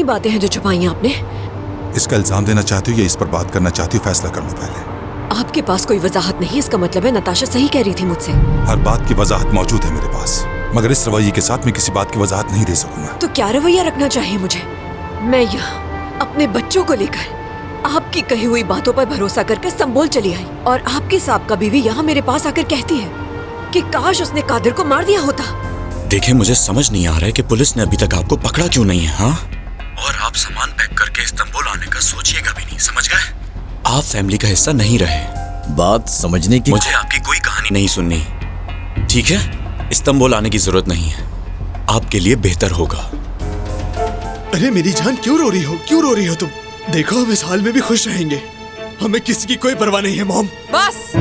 बातें हैं जो छुपाई हैं आपने? इसका इल्जाम देना चाहती हो या इस पर बात करना चाहती हो, फैसला कर लो पहले। आपके पास कोई वजाहत नहीं, इसका मतलब है नताशा सही कह रही थी मुझसे। हर बात की वजाहत मौजूद है मेरे पास, मगर इस रवैये के साथ मैं किसी बात की वजाहत नहीं दे सकूंगा। तो क्या रवैया रखना चाहिए मुझे? मैं यहाँ अपने बच्चों को लेकर आपकी कही हुई बातों पर भरोसा करके संभोल चली आई, और आपकी साहब का बीवी यहाँ मेरे पास आकर कहती है कि काश उसने कादिर को मार दिया होता। देखिए, मुझे समझ नहीं आ रहा है कि पुलिस ने अभी तक आपको पकड़ा क्यों नहीं है। हाँ, और आप सामान पैक करके इस्तांबुल आने का सोचिएगा भी नहीं, समझ गए? आप फैमिली का हिस्सा नहीं रहे। बात समझने की। मुझे आपकी कोई कहानी नहीं सुननी, ठीक है? इस्तांबुल आने की जरूरत नहीं है, आपके लिए बेहतर होगा। अरे मेरी जान, क्यों रो रही हो? क्यों रो रही हो तुम? देखो, हम इस हाल में भी खुश रहेंगे, हमें किसी की कोई परवाह नहीं है मॉम। बस,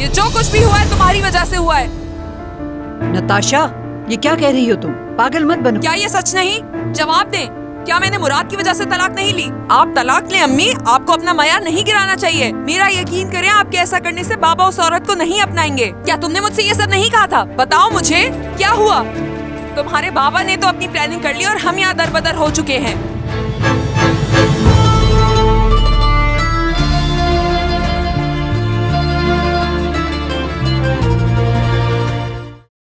ये जो कुछ भी हुआ है तुम्हारी वजह से हुआ है। नताशा, ये क्या कह रही हो तुम? पागल मत बनो। क्या ये सच नहीं? जवाब दें। क्या मैंने मुराद की वजह से तलाक नहीं ली? आप तलाक लें अम्मी, आपको अपना मयार नहीं गिराना चाहिए। मेरा यकीन करें, आपके ऐसा करने से बाबा उस औरत को नहीं अपनाएंगे। क्या तुमने मुझसे ये सब नहीं कहा था? बताओ मुझे, क्या हुआ? तुम्हारे बाबा ने तो अपनी प्लानिंग कर ली और हम यहाँ दरबदर हो चुके हैं।